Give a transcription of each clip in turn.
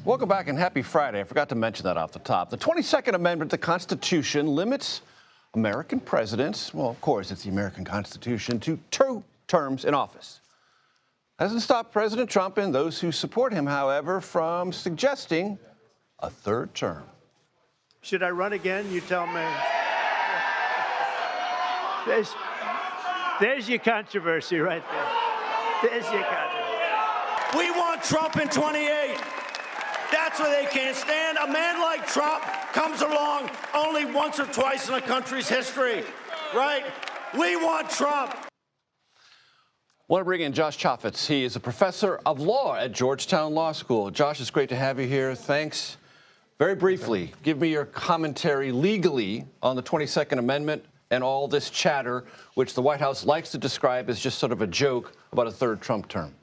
Welcome back and happy Friday. I forgot to mention that off the top. The 22nd Amendment to the Constitution limits American presidents, well, of course, it's the American Constitution, to 2 terms in office. Doesn't stop President Trump and those who support him, however, from suggesting a 3rd term. Should I run again? You tell me. There's your controversy right there. There's your controversy. We want Trump in 28. That's what they can't stand. A man like Trump comes along only once or twice in a country's history, right? We want Trump. I want to bring in Josh Chafetz. He is a professor of law at Georgetown Law School. Josh, it's great to have you here. Thanks. Very briefly, give me your commentary legally on the 22nd Amendment and all this chatter, which the White House likes to describe as just sort of a joke about a 3rd Trump term.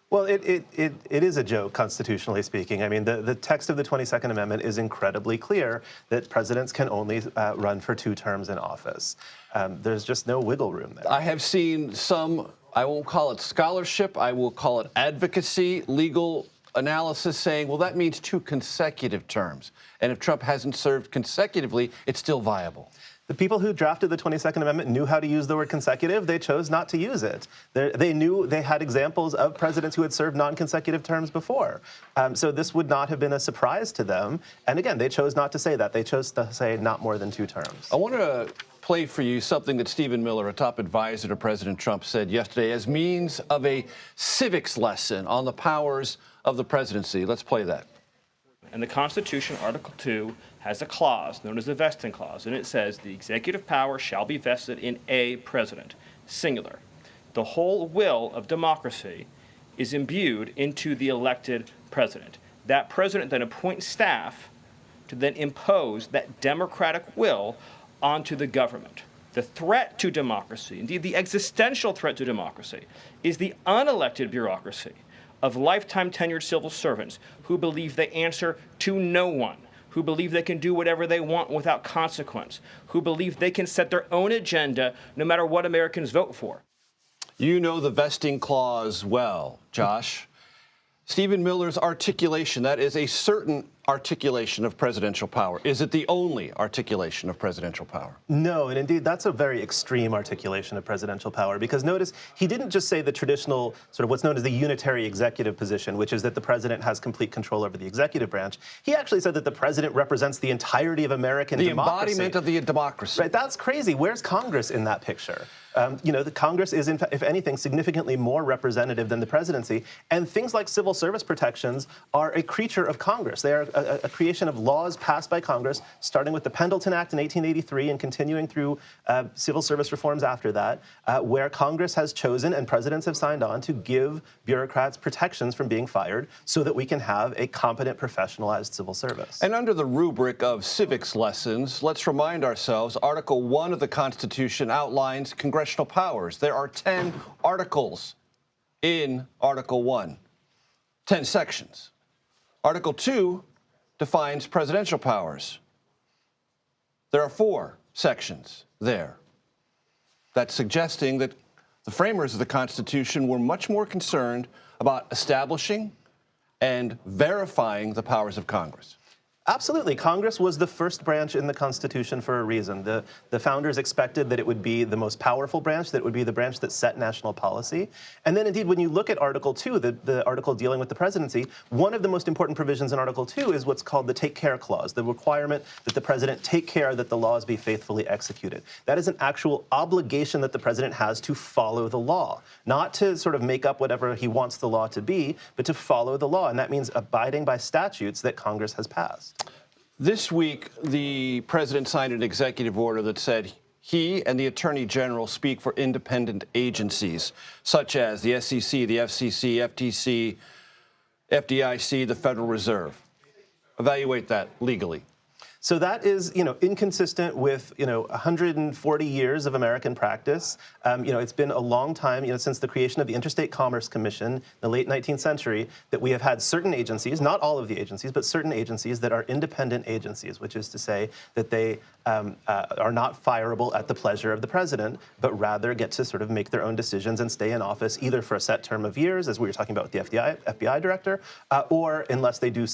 Well, it is a joke, constitutionally speaking. I mean, the text of the 22nd Amendment is incredibly clear that presidents can only run for 2 terms in office. There's just no wiggle room there. I have seen some, I won't call it scholarship, I will call it advocacy, legal analysis saying, well, that means 2 consecutive terms. And if Trump hasn't served consecutively, it's still viable. The people who drafted the 22nd Amendment knew how to use the word consecutive. They chose not to use it. They knew they had examples of presidents who had served non-consecutive terms before. So this would not have been a surprise to them. And again, they chose not to say that. They chose to say not more than 2 terms. I want to play for you something that Stephen Miller, a top advisor to President Trump, said yesterday as means of a civics lesson on the powers of the presidency. Let's play that. And the Constitution, Article 2, has a clause known as the vesting clause, and it says the executive power shall be vested in a president, singular. The whole will of democracy is imbued into the elected president. That president then appoints staff to then impose that democratic will onto the government. The threat to democracy, indeed the existential threat to democracy, is the unelected bureaucracy of lifetime tenured civil servants who believe they answer to no one, who believe they can do whatever they want without consequence, who believe they can set their own agenda no matter what Americans vote for. You know the vesting clause well, Josh. Stephen Miller's articulation, that is a certain articulation of presidential power. Is it the only articulation of presidential power? No, and indeed, that's a very extreme articulation of presidential power, because notice, he didn't just say the traditional, sort of what's known as the unitary executive position, which is that the president has complete control over the executive branch. He actually said that the president represents the entirety of American democracy. The embodiment of the democracy. Right, that's crazy. Where's Congress in that picture? You know, the Congress is, in fact, if anything, significantly more representative than the presidency. And things like civil service protections are a creature of Congress. They are a creation of laws passed by Congress, starting with the Pendleton Act in 1883 and continuing through civil service reforms after that, where Congress has chosen and presidents have signed on to give bureaucrats protections from being fired so that we can have a competent, professionalized civil service. And under the rubric of civics lessons, let's remind ourselves, Article 1 of the Constitution outlines congressional powers. There are 10 articles in Article 1, 10 sections. Article 2 defines presidential powers. There are 4 sections there. That's suggesting that the framers of the Constitution were much more concerned about establishing and verifying the powers of Congress. Absolutely. Congress was the first branch in the Constitution for a reason. The founders expected that it would be the most powerful branch, that it would be the branch that set national policy. And then, indeed, when you look at Article 2, the article dealing with the presidency, one of the most important provisions in Article 2 is what's called the Take Care Clause, the requirement that the president take care that the laws be faithfully executed. That is an actual obligation that the president has to follow the law, not to sort of make up whatever he wants the law to be, but to follow the law. And that means abiding by statutes that Congress has passed. This week, the president signed an executive order that said he and the Attorney General speak for independent agencies, such as the SEC, the FCC, FTC, FDIC, the Federal Reserve. Evaluate that legally. So that is, inconsistent with, 140 years of American practice. It's been a long time, since the creation of the Interstate Commerce Commission in the late 19th century, that we have had certain agencies, not all of the agencies, but certain agencies that are independent agencies, which is to say that they are not fireable at the pleasure of the president, but rather get to sort of make their own decisions and stay in office either for a set term of years, as we were talking about with the FBI director, or unless they do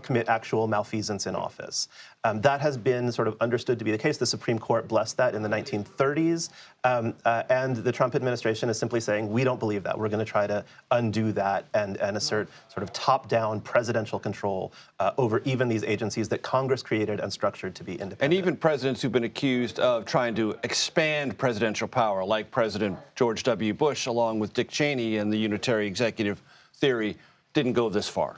commit actual malfeasance in office. That has been sort of understood to be the case. The Supreme Court blessed that in the 1930s, and the Trump administration is simply saying, we don't believe that. We're going to try to undo that and assert sort of top-down presidential control over even these agencies that Congress created and structured to be independent. And even presidents who've been accused of trying to expand presidential power, like President George W. Bush, along with Dick Cheney and the unitary executive theory, didn't go this far.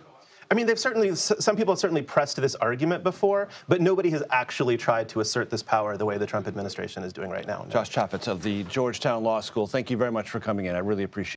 I mean, some people have certainly pressed this argument before, but nobody has actually tried to assert this power the way the Trump administration is doing right now. Josh Chafetz of the Georgetown Law School, thank you very much for coming in. I really appreciate it.